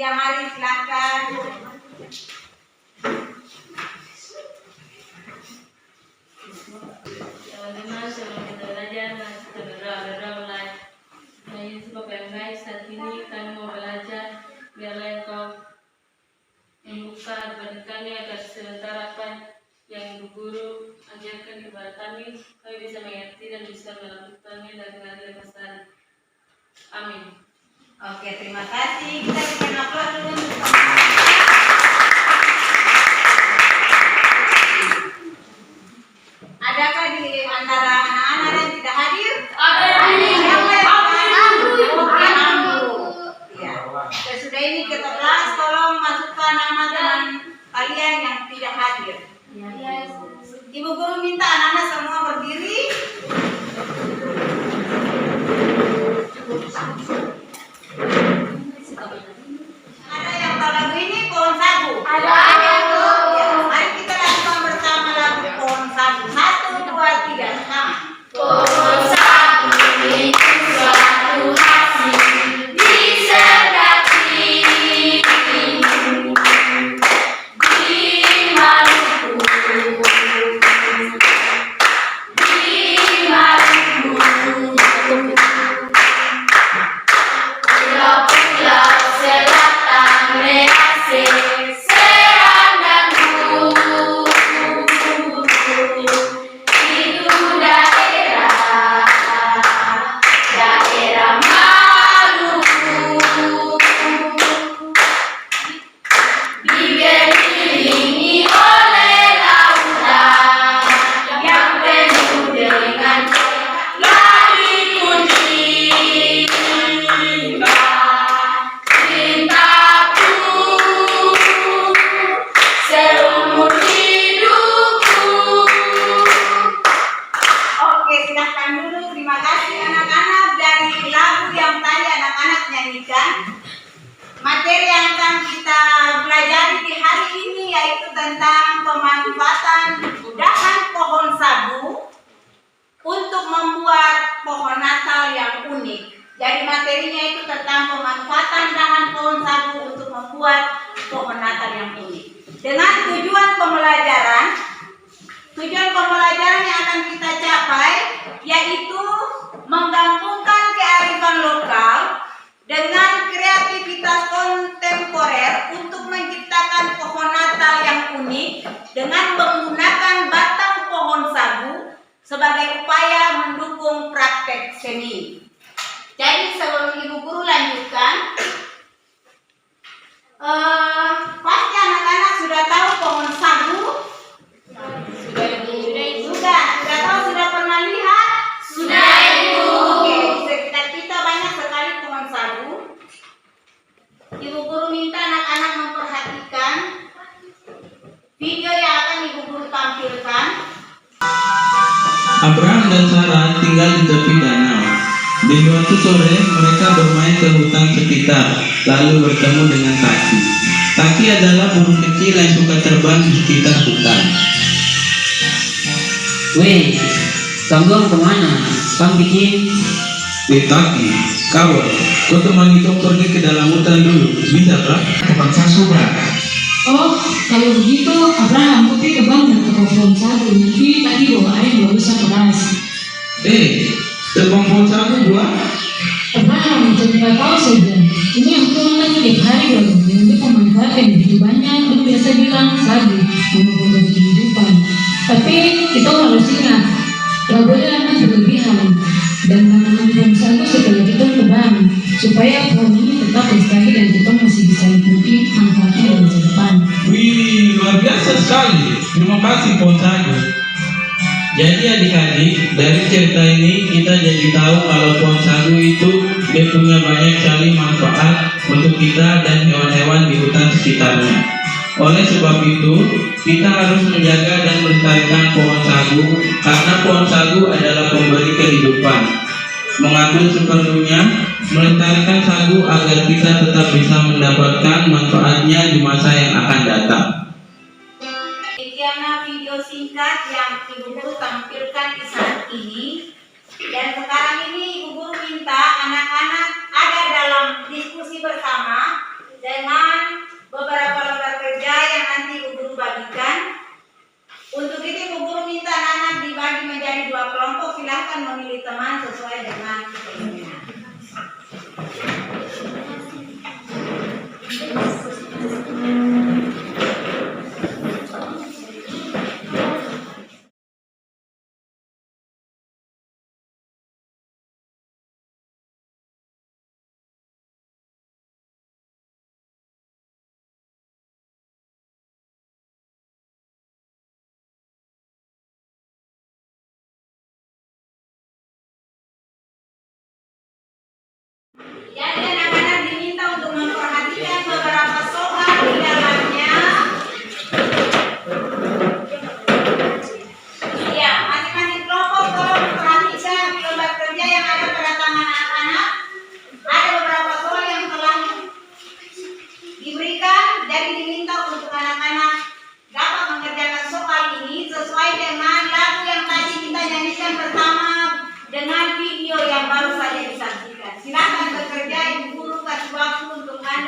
Ya, mari silakan. Teman-teman, sebelum kita belajar, kita berdoa mulai. Nah, Yesus Bapa yang baik, saat ini kami mau belajar. Biarlah Engkau membuka kepada kami agar sementara apa yang Ibu Guru ajarkan kepada kami bisa mengerti dan bisa melakukannya dengan adil besar. Amin. Oke, terima kasih. Kita berikan aplaus dulu untuk adakah di antara anak-anak yang tidak hadir? Ada. Siapa yang hadir? Oke, Ambu. Ya. Sesudah ini kita kelas, tolong masukkan nama teman kalian yang tidak hadir. Ibu Guru minta anak-anak semua berdiri. Ada yang tahu lagu ini, Pohon Sagu? Ada. Ya, mari kita lakukan bersama lagu Pohon Sagu. 1, 2, 3, sama. Pohon sagu itu suatu hasil disedaki di Maluku. Pulau-pulau selatan Merase, Serang dan Hulu. Itu daerah Maluku. Dikelilingi oleh lautan yang penuh dengan langit putih. Cintaku seumur hidupku. Oke, silahkan dulu. Terima kasih anak-anak dari lagu yang tadi anak-anak nyanyikan. Materi yang akan kita pelajari di hari ini yaitu tentang pemanfaatan dahan pohon sagu untuk membuat pohon Natal yang unik. Jadi materinya itu tentang pemanfaatan dahan pohon sagu untuk membuat pohon Natal yang unik. Dengan tujuan pembelajaran yang akan kita capai yaitu menggabungkan kearifan lokal dengan kreativitas kontemporer untuk menciptakan pohon Natal yang unik dengan menggunakan batang pohon sagu sebagai upaya mendukung praktek seni. Jadi sebelum Ibu Guru lanjutkan, pasti anak-anak sudah tahu pohon sagu? Sudah tahu, sudah pernah lihat? Sudah, Ibu. Oke, di sekitar kita banyak sekali pohon sagu. Ibu Guru minta anak-anak memperhatikan video yang akan Ibu Guru tampilkan. Abraham dan Sarah tinggal di tepi danau. Di waktu sore mereka bermain ke hutan sekitar, lalu bertemu dengan Taki. Taki adalah burung kecil yang suka terbang di sekitar hutan. Weh, kamu kemana? Kamu bikin? Taki, kawan, kau temani kau pergi ke dalam hutan dulu, bisa kah? Bangsa Subra. Oh, kalau begitu Abraham putih terbang ke pohon sagu. Nanti tadi bawa air nggak usah keras. Terbang pohon sagu buah? Abraham, coba tahu saja. Ini yang turun lagi tiap hari loh. Yang pemanfaat yang begitu banyak. Lu biasa bilang sagu membangun kehidupan. Tapi kita harus ingat, gak boleh anak berlebihan dan tanaman pohon sagu setelah kita terbang supaya pohon ini tetap lestari dan kita masih bisa nikmati manfaatnya di masa depan. Wih, luar biasa sekali. Terima kasih pohon sagu. Jadi adik-adik, dari cerita ini kita jadi tahu kalau pohon sagu itu dia punya banyak sekali manfaat untuk kita dan hewan-hewan di hutan sekitarnya. Oleh sebab itu, kita harus menjaga dan melestarikan pohon sagu karena pohon sagu adalah pemberi kehidupan. Mengambil sepenuhnya, melestarikan sagu agar kita tetap bisa mendapatkan manfaatnya di masa yang akan datang. Demikianlah video singkat yang Ibu Guru tampilkan di saat ini. Dan sekarang ini Ibu Guru minta anak-anak ada dalam diskusi bersama dengan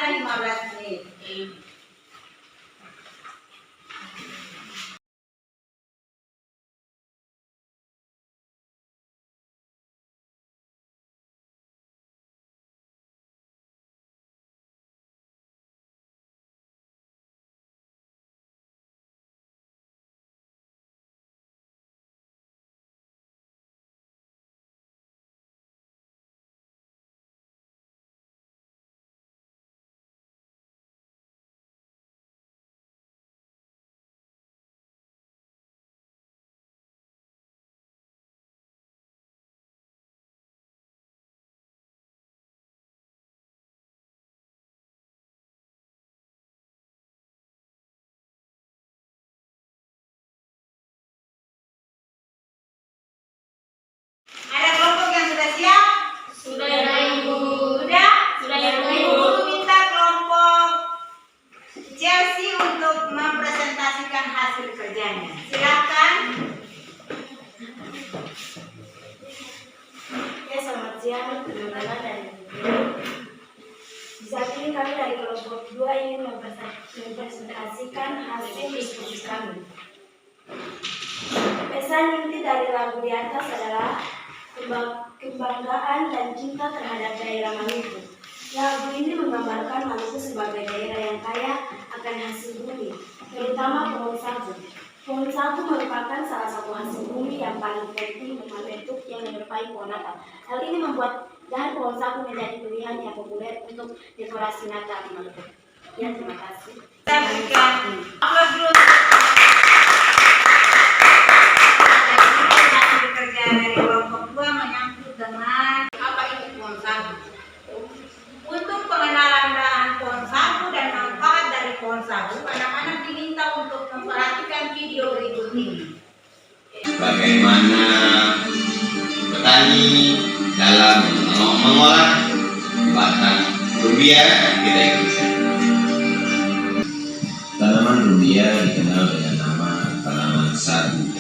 Anda 15 menit. Ada kelompok yang sudah siap? Sudah ya Ibu. Sudah? Sudah ya Bu. Ibu minta kelompok Chelsea untuk mempresentasikan hasil kerjanya. Silakan. Ya, selamat siang teman-teman dan ibu. Di saat ini kami dari kelompok 2 ingin mempresentasikan hasil diskusi kami. Pesan inti dari lagu di atas adalah kebanggaan dan cinta terhadap daerah Maluku. Lagu ini menggambarkan Maluku sebagai daerah yang kaya akan hasil bumi, terutama pohon sagu. Pohon sagu merupakan salah satu hasil bumi yang paling penting membentuk yang menyerupai pohon Natal. Hal ini membuat dahan pohon sagu menjadi pilihan yang populer untuk dekorasi Natal di Maluku. Ya, terima kasih. Kita berikan aplaus dulu. Hasil kerja dari kelompok 2 menyangkut dengan apa itu pohon sagu. Untuk pengenalan dahan pohon sagu dan manfaat dari pohon sagu, anak-anak diminta untuk memperhatikan video berikut ini. Bagaimana petani dalam mengolah batang rubia kita ikuti. Tanaman rubia dikenal dengan nama tanaman sagu,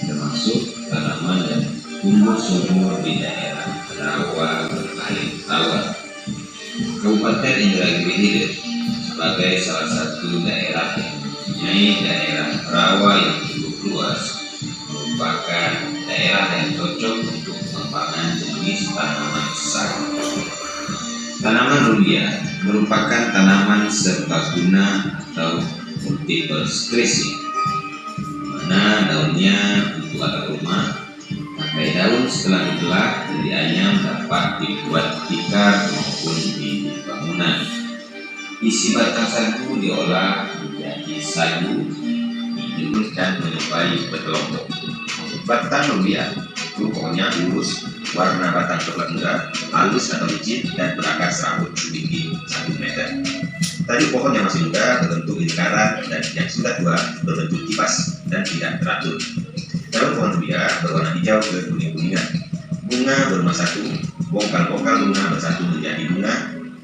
termasuk tanaman yang tumbuh subur di daerah rawa air tawar. Kabupaten Indragiri Hilir sebagai salah satu daerah yang mempunyai daerah rawa yang cukup luas merupakan daerah yang cocok untuk pengembangan jenis tanaman sagu. Tanaman rubia merupakan tanaman serbaguna atau multiple species, mana daunnya untuk atap rumah, pakai daun setelah dibelah dari anyam dapat dibuat tikar maupun di bangunan. Isi batang sagu diolah menjadi sagu, diulus dan menyerupai berkelompok. Batang rubia itu pokoknya lurus, warna batang coklat muda, halus atau licin dan berakar serabut setinggi 1 meter. Tadi pohon yang masih muda berbentuk lingkaran dan yang sudah tua berbentuk kipas dan tidak teratur. Daun pohon rubia berwarna hijau ke kuning-kuningan. Bunga berumah satu, bongkal-bongkal bunga bersatu menjadi bunga,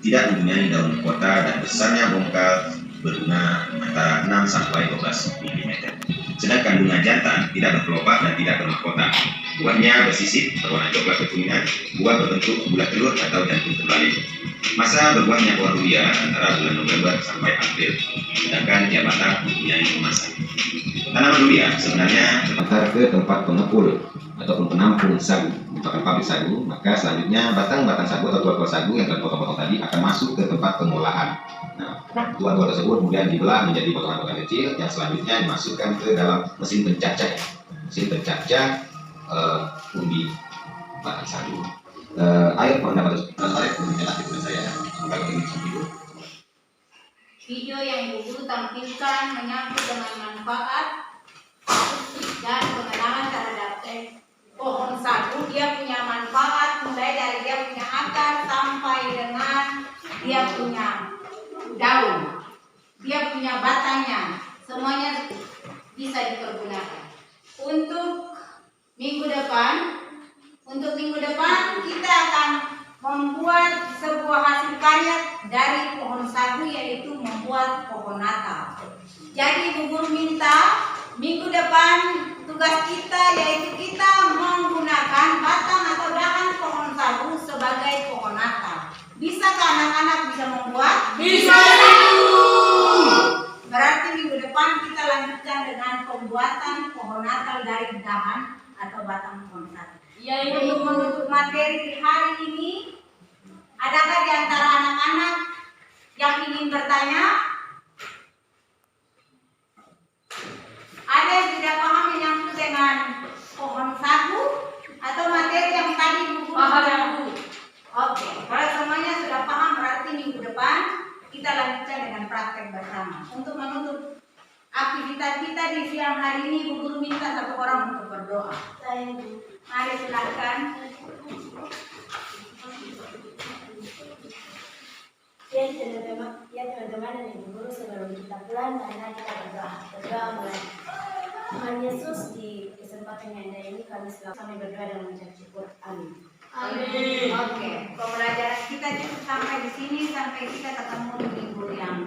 tidak mempunyai daun kota dan besarnya bongkal berbunga antara 6 sampai 12 mm. Sedangkan bunga jantan tidak berkelopak dan tidak bermahkota. Buahnya bersisik berwarna coklat kekuningan, buah berbentuk bulat telur atau jantung terbalik. Masa berbuahnya pohon rubia antara bulan November sampai April, sedangkan tiap batang mempunyai kemasan. Tanaman rubia sebenarnya terpantar ke tempat pengepul ataupun penampung sagu, merupakan pabrik sagu. Maka selanjutnya batang-batang sagu atau tual-tual sagu yang terpotong-potong tadi akan masuk ke tempat pengolahan. Nah, tual-tual tersebut kemudian dibelah menjadi potongan-potongan kecil yang selanjutnya dimasukkan ke dalam mesin pencacah. Mesin pencacah umbi batang sagu. Ayo mohon dapat menjelaskan kepada saya tentang ini video. Video yang Ibu Guru tampilkan menyangkut dengan manfaat dan pengenalan terhadap pohon sagu. Dia punya manfaat mulai dari dia punya akar sampai dengan dia punya daun, dia punya batangnya, semuanya bisa dipergunakan. Untuk minggu depan kita akan membuat sebuah hasil karya dari pohon sagu, yaitu membuat pohon Natal. Jadi Ibu Guru minta minggu depan tugas kita yaitu kita menggunakan batang atau dahan pohon sagu sebagai pohon Natal. Bisakah anak-anak bisa membuat? dari dahan atau batang pohon sagu. Ya, Untuk menutup materi di hari ini, adakah di antara anak-anak yang ingin bertanya? Ada yang tidak paham menyangkut dengan pohon sagu atau materi yang tadi Bu Guru? paham. Oke, kalau semuanya sudah paham berarti minggu depan kita lanjutkan dengan praktek bersama. Untuk menutup aktivitas kita di siang hari ini, Bu Guru minta satu orang untuk berdoa. Saya Bu. Mari silakan. Ya teman-teman dan Ibu Guru, sebelum kita pulang, karena kita berdoa mulai. Tuhan Yesus, di kesempatan yang indah ini kami berdoa dan mengucap syukur. Amin. Amin. Oke, pembelajaran kita cukup sampai di sini, sampai kita ketemu di minggu yang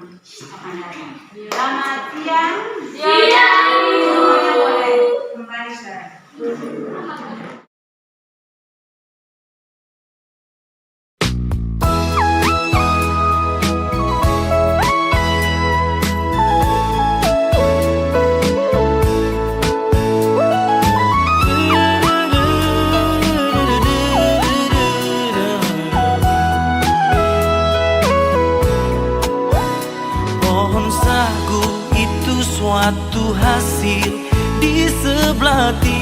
akan datang. Selamat siang. Semuanya boleh kembali sekarang. Pohon sagu itu suatu hasil di sebelah timur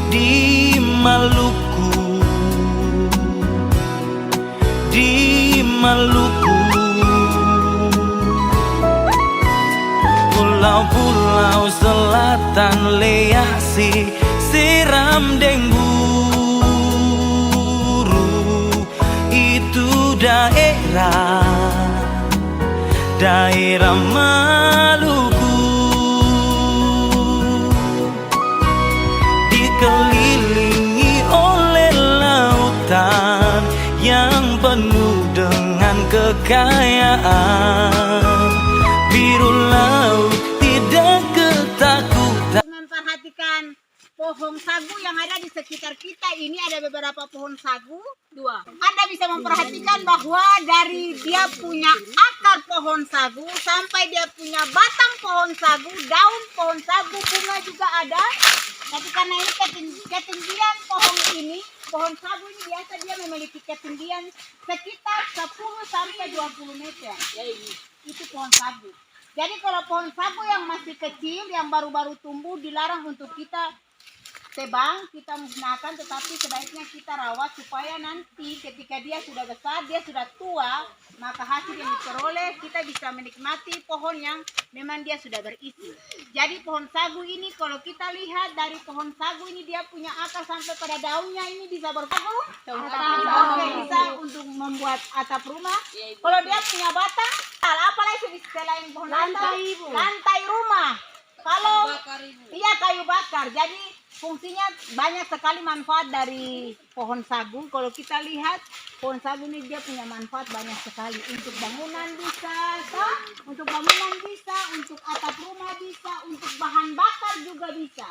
di Maluku, Pulau-pulau selatan Leasi Seram Dengburu, itu daerah Maluku, dikelilingi oleh lautan yang penuh dengan kekayaan. Biru laut tidak ketakutan. Memperhatikan pohon sagu yang ada di sekitar kita ini, ada beberapa pohon sagu, 2. Anda bisa memperhatikan bahwa dari dia punya akar pohon sagu sampai dia punya batang pohon sagu, daun pohon sagu, bunga juga ada. Tapi karena ini ketinggian pohon sagu ini biasa dia memiliki ketinggian sekitar 10 sampai 20 meter. Itu pohon sagu. Jadi kalau pohon sagu yang masih kecil, yang baru-baru tumbuh, dilarang untuk kita tebang, kita musnahkan, tetapi sebaiknya kita rawat supaya nanti ketika dia sudah besar, dia sudah tua, maka hasil yang diperoleh kita bisa menikmati pohon yang memang dia sudah berisi. Jadi pohon sagu ini kalau kita lihat dari pohon sagu ini dia punya akar sampai pada daunnya ini bisa bersagu. Oke, bisa untuk membuat atap rumah. Kalau dia punya batang, apa lagi selain pohon lantai rumah. Kalau iya kayu bakar. Jadi fungsinya banyak sekali manfaat dari pohon sagu. Kalau kita lihat pohon sagu ini dia punya manfaat banyak sekali. Untuk bangunan bisa, untuk atap rumah bisa, untuk bahan bakar juga bisa.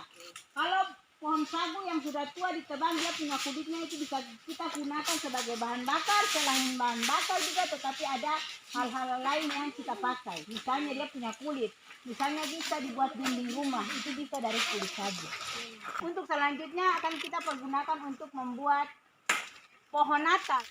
Kalau pohon sagu yang sudah tua ditebang, dia punya kulitnya itu bisa kita gunakan sebagai bahan bakar. Selain bahan bakar juga, tetapi ada hal-hal lain yang kita pakai. Misalnya dia punya kulit. Misalnya bisa dibuat dinding rumah, itu bisa dari kulit sagu. Untuk selanjutnya akan kita pergunakan untuk membuat pohon natal.